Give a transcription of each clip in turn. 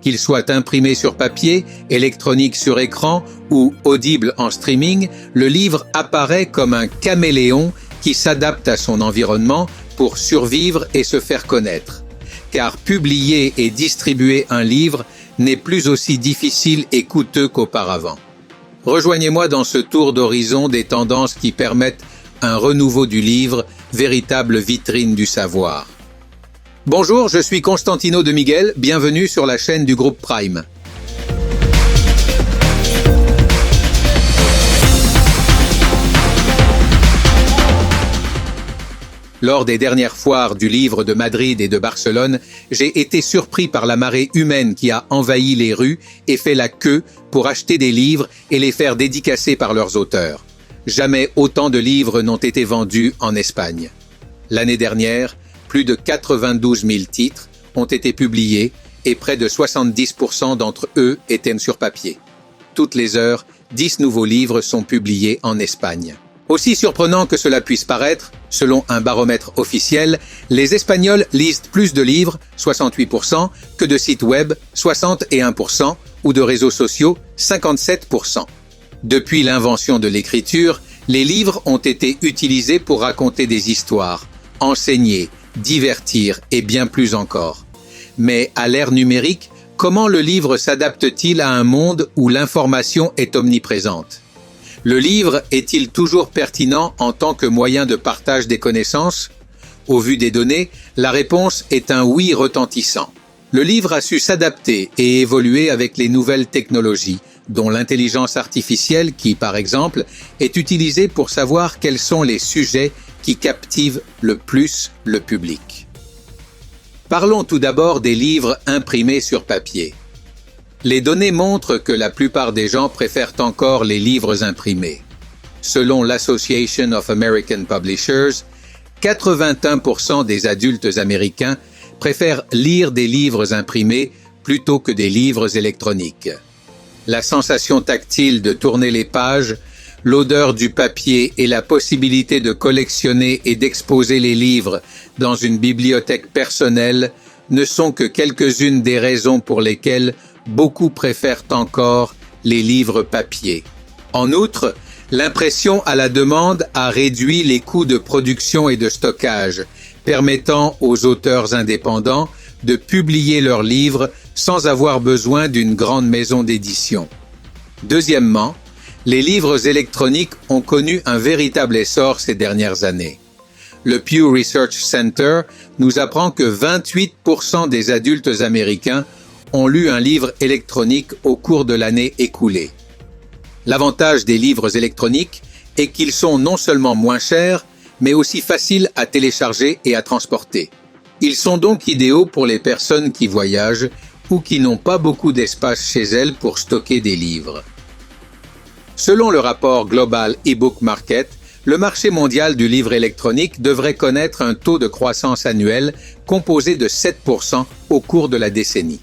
Qu'il soit imprimé sur papier, électronique sur écran ou audible en streaming, le livre apparaît comme un caméléon qui s'adapte à son environnement pour survivre et se faire connaître. Car publier et distribuer un livre n'est plus aussi difficile et coûteux qu'auparavant. Rejoignez-moi dans ce tour d'horizon des tendances qui permettent un renouveau du livre, véritable vitrine du savoir. Bonjour, je suis Constantino de Miguel, bienvenue sur la chaîne du groupe Prime. Lors des dernières foires du livre de Madrid et de Barcelone, j'ai été surpris par la marée humaine qui a envahi les rues et fait la queue pour acheter des livres et les faire dédicacer par leurs auteurs. Jamais autant de livres n'ont été vendus en Espagne. L'année dernière, plus de 92 000 titres ont été publiés et près de 70% d'entre eux étaient sur papier. Toutes les heures, 10 nouveaux livres sont publiés en Espagne. Aussi surprenant que cela puisse paraître, selon un baromètre officiel, les Espagnols lisent plus de livres, 68%, que de sites web, 61%, ou de réseaux sociaux, 57%. Depuis l'invention de l'écriture, les livres ont été utilisés pour raconter des histoires, enseigner, divertir et bien plus encore. Mais à l'ère numérique, comment le livre s'adapte-t-il à un monde où l'information est omniprésente ? Le livre est-il toujours pertinent en tant que moyen de partage des connaissances ? Au vu des données, la réponse est un oui retentissant. Le livre a su s'adapter et évoluer avec les nouvelles technologies, dont l'intelligence artificielle qui, par exemple, est utilisée pour savoir quels sont les sujets qui captivent le plus le public. Parlons tout d'abord des livres imprimés sur papier. Les données montrent que la plupart des gens préfèrent encore les livres imprimés. Selon l'Association of American Publishers, 81% des adultes américains préfèrent lire des livres imprimés plutôt que des livres électroniques. La sensation tactile de tourner les pages, l'odeur du papier et la possibilité de collectionner et d'exposer les livres dans une bibliothèque personnelle ne sont que quelques-unes des raisons pour lesquelles beaucoup préfèrent encore les livres papier. En outre, l'impression à la demande a réduit les coûts de production et de stockage, permettant aux auteurs indépendants de publier leurs livres sans avoir besoin d'une grande maison d'édition. Deuxièmement, les livres électroniques ont connu un véritable essor ces dernières années. Le Pew Research Center nous apprend que 28% des adultes américains ont lu un livre électronique au cours de l'année écoulée. L'avantage des livres électroniques est qu'ils sont non seulement moins chers, mais aussi faciles à télécharger et à transporter. Ils sont donc idéaux pour les personnes qui voyagent ou qui n'ont pas beaucoup d'espace chez elles pour stocker des livres. Selon le rapport Global eBook Market, le marché mondial du livre électronique devrait connaître un taux de croissance annuel composé de 7% au cours de la décennie.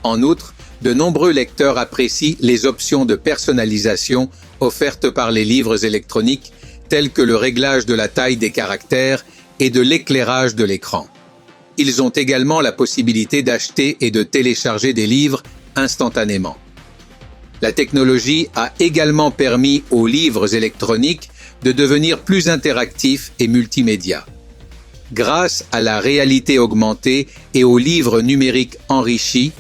En outre, de nombreux lecteurs apprécient les options de personnalisation offertes par les livres électroniques, telles que le réglage de la taille des caractères et de l'éclairage de l'écran. Ils ont également la possibilité d'acheter et de télécharger des livres instantanément. La technologie a également permis aux livres électroniques de devenir plus interactifs et multimédia. Grâce à la réalité augmentée et aux livres numériques enrichis,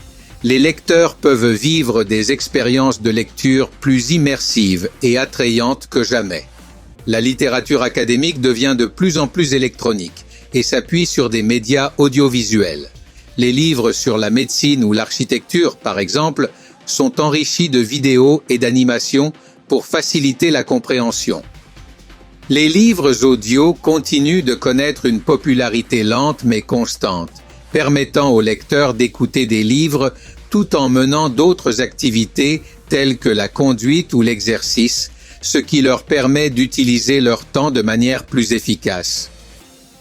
les lecteurs peuvent vivre des expériences de lecture plus immersives et attrayantes que jamais. La littérature académique devient de plus en plus électronique et s'appuie sur des médias audiovisuels. Les livres sur la médecine ou l'architecture, par exemple, sont enrichis de vidéos et d'animations pour faciliter la compréhension. Les livres audio continuent de connaître une popularité lente mais constante, permettant aux lecteurs d'écouter des livres tout en menant d'autres activités telles que la conduite ou l'exercice, ce qui leur permet d'utiliser leur temps de manière plus efficace.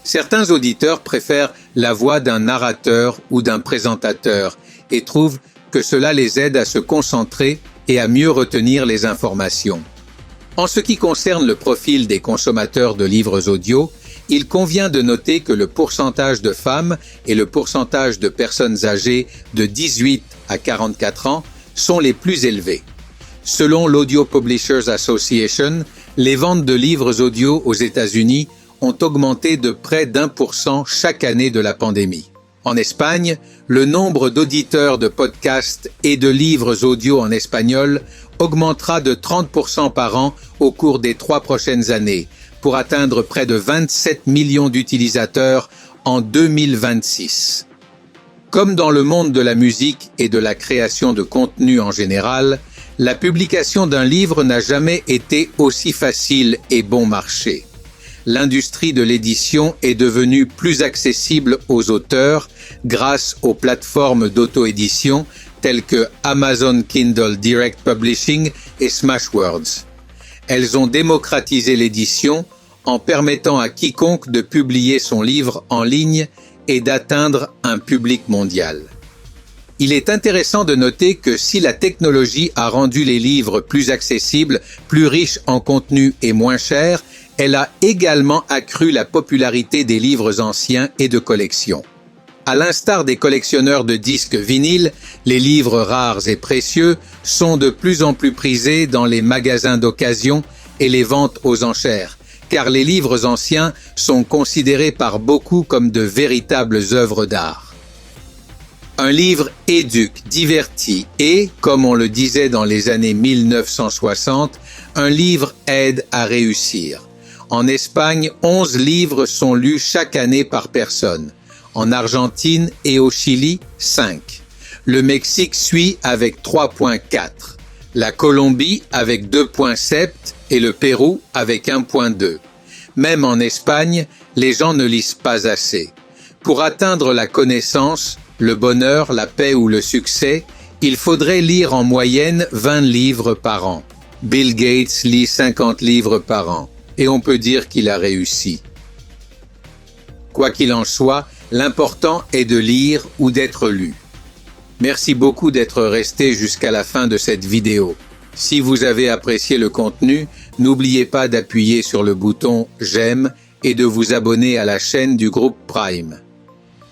Certains auditeurs préfèrent la voix d'un narrateur ou d'un présentateur et trouvent que cela les aide à se concentrer et à mieux retenir les informations. En ce qui concerne le profil des consommateurs de livres audio, il convient de noter que le pourcentage de femmes et le pourcentage de personnes âgées de 18 à 44 ans sont les plus élevés. Selon l'Audio Publishers Association, les ventes de livres audio aux États-Unis ont augmenté de près d'1% chaque année de la pandémie. En Espagne, le nombre d'auditeurs de podcasts et de livres audio en espagnol augmentera de 30% par an au cours des 3 prochaines années, pour atteindre près de 27 millions d'utilisateurs en 2026. Comme dans le monde de la musique et de la création de contenu en général, la publication d'un livre n'a jamais été aussi facile et bon marché. L'industrie de l'édition est devenue plus accessible aux auteurs grâce aux plateformes d'auto-édition telles que Amazon Kindle Direct Publishing et Smashwords. Elles ont démocratisé l'édition en permettant à quiconque de publier son livre en ligne et d'atteindre un public mondial. Il est intéressant de noter que si la technologie a rendu les livres plus accessibles, plus riches en contenu et moins chers, elle a également accru la popularité des livres anciens et de collection. À l'instar des collectionneurs de disques vinyles, les livres rares et précieux sont de plus en plus prisés dans les magasins d'occasion et les ventes aux enchères, car les livres anciens sont considérés par beaucoup comme de véritables œuvres d'art. Un livre éduque, divertit et, comme on le disait dans les années 1960, un livre aide à réussir. En Espagne, 11 livres sont lus chaque année par personne. En Argentine et au Chili, 5. Le Mexique suit avec 3,4. La Colombie avec 2,7 et le Pérou avec 1,2. Même en Espagne, les gens ne lisent pas assez. Pour atteindre la connaissance, le bonheur, la paix ou le succès, il faudrait lire en moyenne 20 livres par an. Bill Gates lit 50 livres par an, et on peut dire qu'il a réussi. Quoi qu'il en soit, l'important est de lire ou d'être lu. Merci beaucoup d'être resté jusqu'à la fin de cette vidéo. Si vous avez apprécié le contenu, n'oubliez pas d'appuyer sur le bouton « J'aime » et de vous abonner à la chaîne du groupe Prime.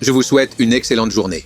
Je vous souhaite une excellente journée.